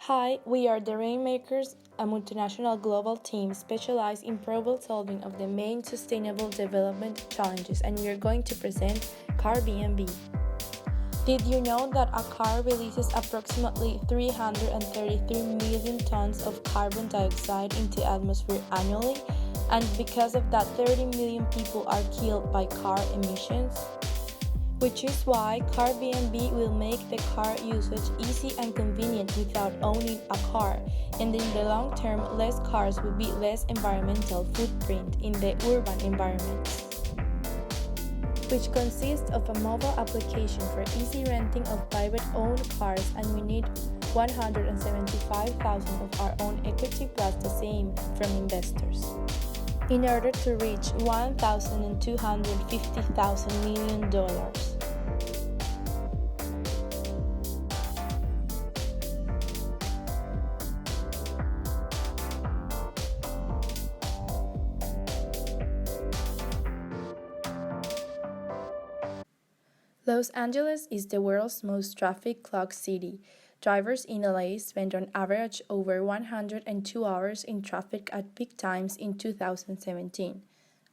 Hi, we are the Rainmakers, a multinational global team specialized in problem-solving of the main sustainable development challenges, and we are going to present Car B&B. Did you know that a car releases approximately 333 million tons of carbon dioxide into the atmosphere annually? And because of that, 30 million people are killed by car emissions? Which is why Car B&B will make the car usage easy and convenient without owning a car, and in the long term, less cars will be less environmental footprint in the urban environments. Which consists of a mobile application for easy renting of private-owned cars, and we need 175,000 of our own equity plus the same from investors in order to reach $1,250 million. Los Angeles is the world's most traffic-clogged city. Drivers in LA spent on average over 102 hours in traffic at peak times in 2017.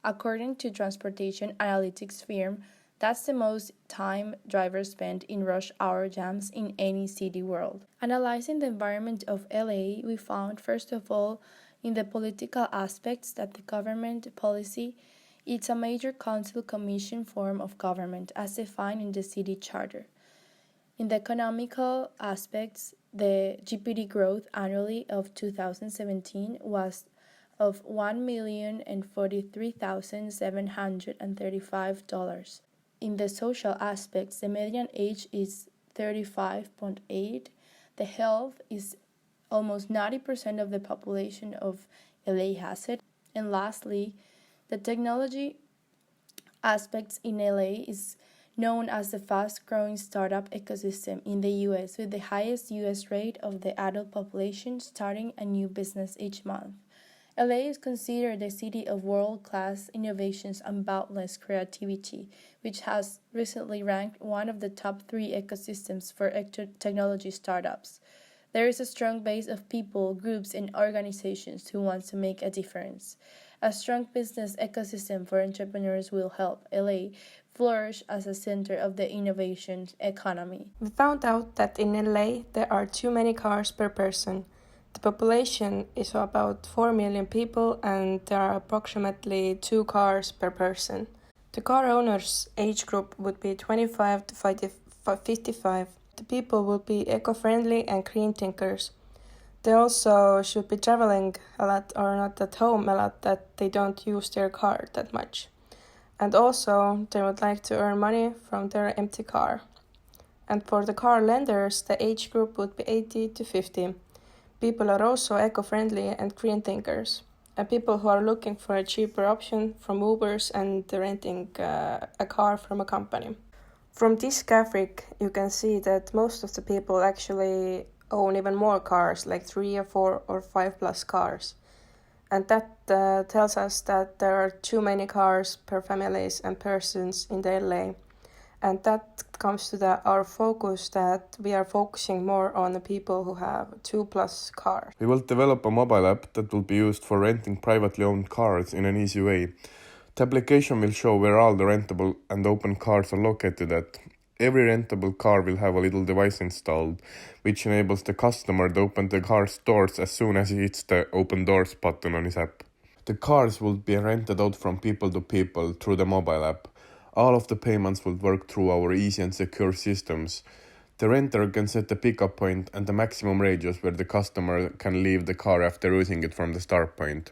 According to transportation analytics firm, that's the most time drivers spend in rush hour jams in any city world. Analyzing the environment of LA, we found first of all in the political aspects that the government policy it's a major council commission form of government as defined in the city charter. In the economical aspects, the GDP growth annually of 2017 was of $1,043,735. In the social aspects, the median age is 35.8. The health is almost 90% of the population of LA has it. And lastly, the technology aspects in LA is known as the fast-growing startup ecosystem in the US, with the highest US rate of the adult population starting a new business each month. LA is considered the city of world-class innovations and boundless creativity, which has recently ranked one of the top 3 ecosystems for technology startups. There is a strong base of people, groups, and organizations who want to make a difference. A strong business ecosystem for entrepreneurs will help LA flourish as a center of the innovation economy. We found out that in LA there are too many cars per person. The population is about 4 million people and there are approximately 2 cars per person. The car owners' age group would be 25 to 55. The people will be eco-friendly and green thinkers. They also should be traveling a lot or not at home a lot, that they don't use their car that much. And also, they would like to earn money from their empty car. And for the car lenders, the age group would be 80 to 50. People are also eco-friendly and green thinkers. And people who are looking for a cheaper option from Ubers and renting a car from a company. From this graphic, you can see that most of the people actually own even more cars, like 3 or 4 or 5 plus cars. And that tells us that there are too many cars per families and persons in the LA. And that comes to our focus, that we are focusing more on the people who have 2 plus cars. We will develop a mobile app that will be used for renting privately owned cars in an easy way. The application will show where all the rentable and open cars are located at. Every rentable car will have a little device installed, which enables the customer to open the car's doors as soon as he hits the Open Doors button on his app. The cars will be rented out from people to people through the mobile app. All of the payments will work through our easy and secure systems. The renter can set the pickup point and the maximum radius where the customer can leave the car after using it from the start point.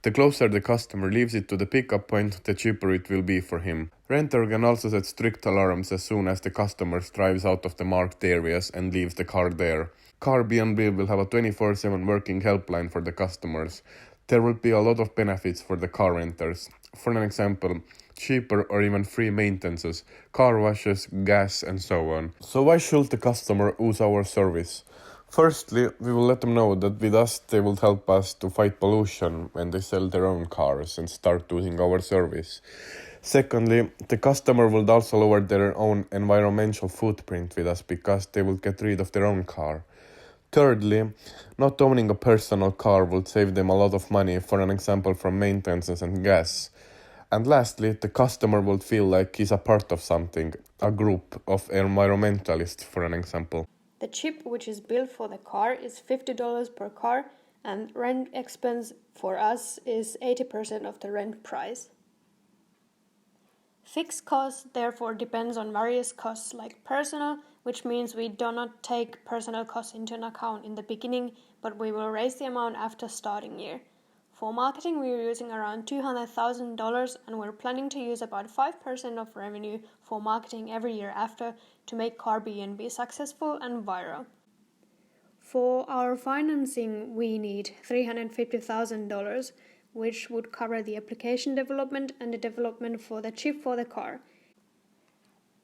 The closer the customer leaves it to the pickup point, the cheaper it will be for him. Renter can also set strict alarms as soon as the customer drives out of the marked areas and leaves the car there. Car B&B will have a 24/7 working helpline for the customers. There will be a lot of benefits for the car renters. For an example, cheaper or even free maintenances, car washes, gas and so on. So why should the customer use our service? Firstly, we will let them know that with us they will help us to fight pollution when they sell their own cars and start using our service. Secondly, the customer will also lower their own environmental footprint with us because they will get rid of their own car. Thirdly, not owning a personal car would save them a lot of money, for an example from maintenance and gas. And lastly, the customer would feel like he's a part of something, a group of environmentalists, for an example. The chip which is built for the car is $50 per car, and rent expense for us is 80% of the rent price. Fixed costs therefore depends on various costs like personal, which means we do not take personal costs into an account in the beginning, but we will raise the amount after starting year. For marketing, we are using around $200,000 and we're planning to use about 5% of revenue for marketing every year after to make Car B&B successful and viral. For our financing, we need $350,000, which would cover the application development and the development for the chip for the car.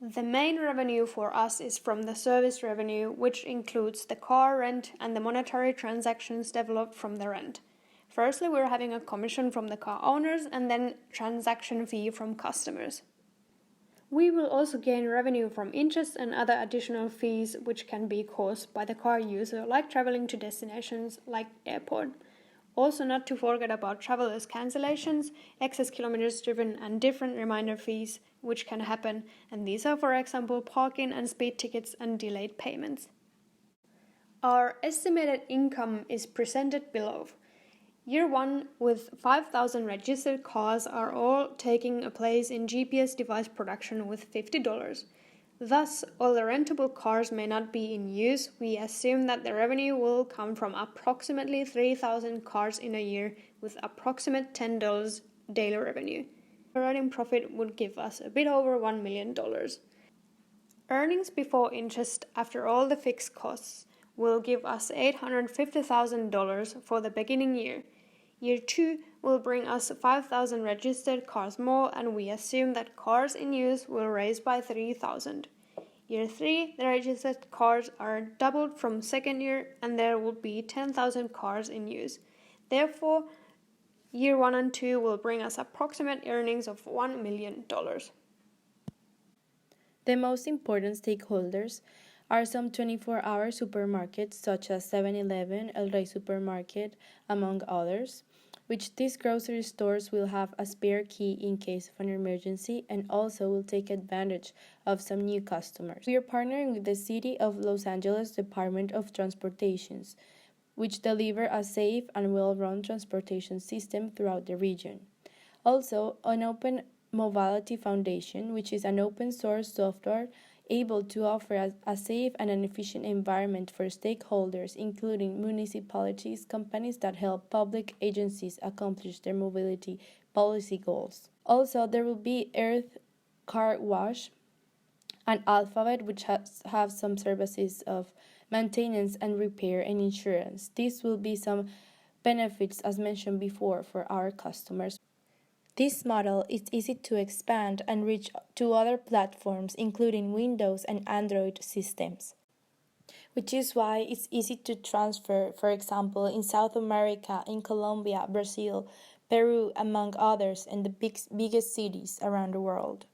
The main revenue for us is from the service revenue, which includes the car rent and the monetary transactions developed from the rent. Firstly, we're having a commission from the car owners and then transaction fee from customers. We will also gain revenue from interest and other additional fees which can be caused by the car user, like traveling to destinations like airport. Also, not to forget about travelers' cancellations, excess kilometers driven, and different reminder fees which can happen, and these are, for example, parking and speed tickets and delayed payments. Our estimated income is presented below. Year 1 with 5,000 registered cars are all taking a place in GPS device production with $50. Thus, all the rentable cars may not be in use. We assume that the revenue will come from approximately 3,000 cars in a year with approximate $10 daily revenue. Operating profit would give us a bit over $1 million. Earnings before interest after all the fixed costs will give us $850,000 for the beginning year. Year 2 will bring us 5,000 registered cars more, and we assume that cars in use will raise by 3,000. Year 3, the registered cars are doubled from second year, and there will be 10,000 cars in use. Therefore, year 1 and 2 will bring us approximate earnings of $1 million. The most important stakeholders are some 24-hour supermarkets such as 7-Eleven, El Rey Supermarket, among others, which these grocery stores will have a spare key in case of an emergency and also will take advantage of some new customers. We are partnering with the City of Los Angeles Department of Transportations, which deliver a safe and well-run transportation system throughout the region. Also, an Open Mobility Foundation, which is an open-source software able to offer a safe and an efficient environment for stakeholders, including municipalities, companies that help public agencies accomplish their mobility policy goals. Also, there will be Earth Car Wash and Alphabet, which have some services of maintenance and repair and insurance. These will be some benefits, as mentioned before, for our customers. This model is easy to expand and reach to other platforms, including Windows and Android systems, which is why it's easy to transfer, for example, in South America, in Colombia, Brazil, Peru, among others, and the biggest cities around the world.